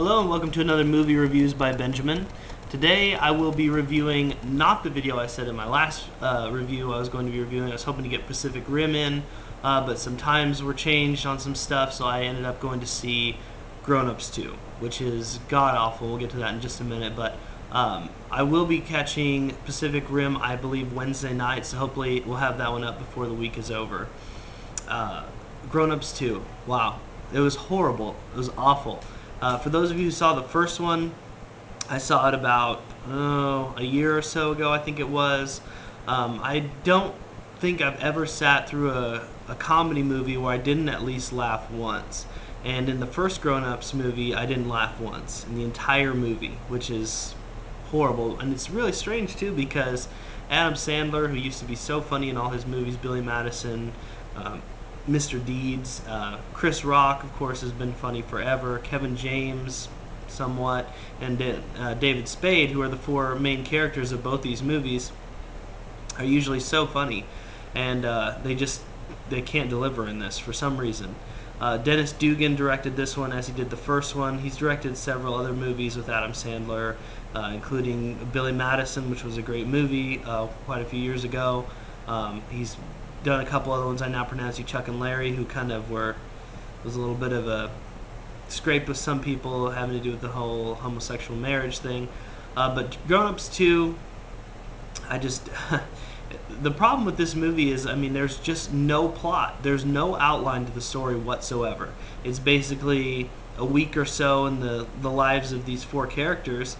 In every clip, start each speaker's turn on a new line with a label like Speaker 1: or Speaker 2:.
Speaker 1: Hello and welcome to another Movie Reviews by Benjamin. Today I will be reviewing not the video I said in my last review I was going to be reviewing. I was hoping to get Pacific Rim in, but some times were changed on some stuff, so I ended up going to see Grown Ups 2, which is god-awful. We'll get to that in just a minute, but I will be catching Pacific Rim, I believe, Wednesday night, so hopefully we'll have that one up before the week is over. Grown Ups 2, wow. It was horrible. It was awful. For those of you who saw the first one, I saw it about a year or so ago, I think it was. I don't think I've ever sat through a comedy movie where I didn't at least laugh once. And in the first Grown Ups movie, I didn't laugh once in the entire movie, which is horrible. And it's really strange, too, because Adam Sandler, who used to be so funny in all his movies, Billy Madison, Mr. Deeds, Chris Rock, of course, has been funny forever, Kevin James, somewhat, and David Spade, who are the four main characters of both these movies, are usually so funny, and they can't deliver in this for some reason. Dennis Dugan directed this one as he did the first one. He's directed several other movies with Adam Sandler, including Billy Madison, which was a great movie quite a few years ago. He's done a couple other ones. I Now Pronounce You Chuck and Larry, who kind of was a little bit of a scrape with some people having to do with the whole homosexual marriage thing. But Grown Ups 2, the problem with this movie is, I mean, there's just no plot. There's no outline to the story whatsoever. It's basically a week or so in the lives of these four characters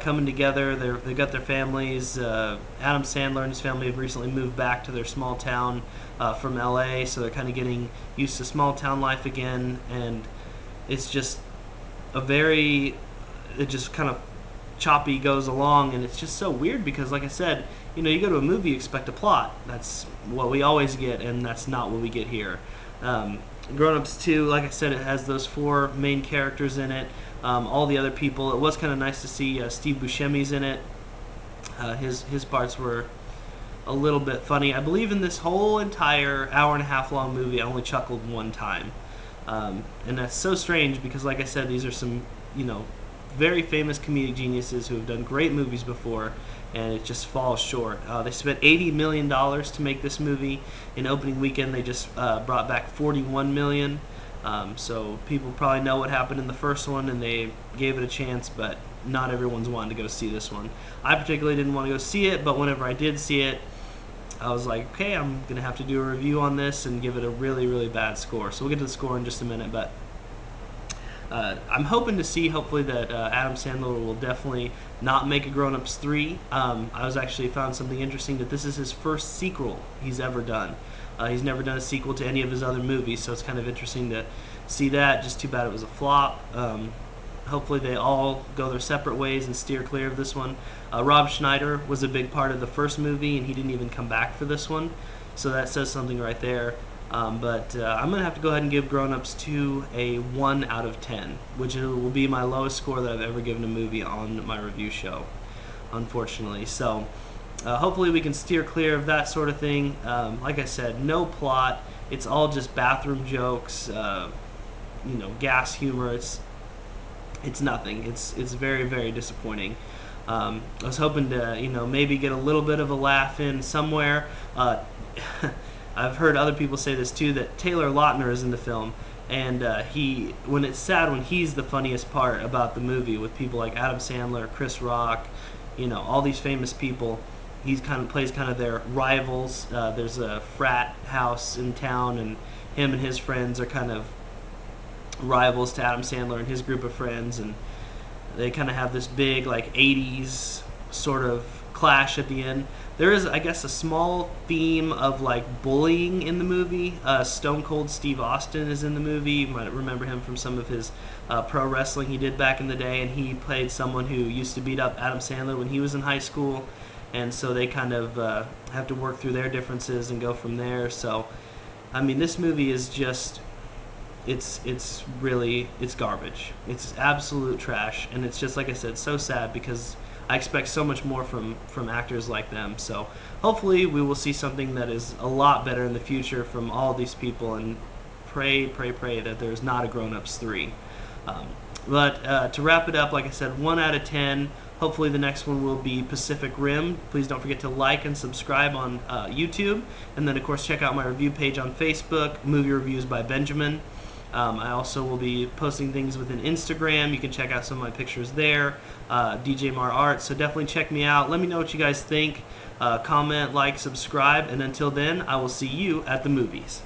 Speaker 1: coming together. They've got their families. Adam Sandler and his family have recently moved back to their small town from LA, so they're kind of getting used to small town life again, and it's just it just kind of choppy goes along, and it's just so weird because, like I said, you know, you go to a movie, you expect a plot. That's what we always get, and that's not what we get here. Grown Ups 2, like I said, it has those four main characters in it. All the other people, it was kind of nice to see Steve Buscemi's in it. His parts were a little bit funny. I believe in this whole entire hour-and-a-half long movie, I only chuckled one time. And that's so strange because, like I said, these are some, very famous comedic geniuses who have done great movies before, and it just falls short. They spent $80 million to make this movie. In opening weekend, they just brought back $41 million. So people probably know what happened in the first one, and they gave it a chance, but not everyone's wanting to go see this one. I particularly didn't want to go see it, but whenever I did see it, I was like, okay, I'm going to have to do a review on this and give it a really, really bad score. So we'll get to the score in just a minute, but I'm hoping to see, hopefully, that Adam Sandler will definitely not make a Grown Ups 3. I was actually found something interesting that this is his first sequel he's ever done. He's never done a sequel to any of his other movies, so it's kind of interesting to see that. Just too bad it was a flop. Hopefully they all go their separate ways and steer clear of this one. Rob Schneider was a big part of the first movie, and he didn't even come back for this one, so that says something right there. But I'm going to have to go ahead and give Grown Ups 2 a 1 out of 10, which will be my lowest score that I've ever given a movie on my review show, unfortunately. So hopefully we can steer clear of that sort of thing. Like I said, no plot. It's all just bathroom jokes, gas humor. It's nothing. It's very, very disappointing. I was hoping to, maybe get a little bit of a laugh in somewhere. I've heard other people say this too, that Taylor Lautner is in the film, and it's sad when he's the funniest part about the movie, with people like Adam Sandler, Chris Rock, all these famous people. He plays their rivals. There's a frat house in town, and him and his friends are kind of rivals to Adam Sandler and his group of friends, and they kind of have this big 80s sort of clash at the end. There is, I guess, a small theme of bullying in the movie. Stone Cold Steve Austin is in the movie. You might remember him from some of his pro wrestling he did back in the day, and he played someone who used to beat up Adam Sandler when he was in high school, and so they kind of have to work through their differences and go from there. So, I mean, this movie is just, it's garbage. It's absolute trash, and it's just, like I said, so sad because I expect so much more from actors like them. So hopefully we will see something that is a lot better in the future from all these people, and pray that there's not a Grown Ups 3. But to wrap it up, like I said, 1 out of 10. Hopefully the next one will be Pacific Rim. Please don't forget to like and subscribe on YouTube. And then, of course, check out my review page on Facebook, Movie Reviews by Benjamin. I also will be posting things within Instagram. You can check out some of my pictures there, DJ Mar Art. So definitely check me out. Let me know what you guys think. Comment, like, subscribe. And until then, I will see you at the movies.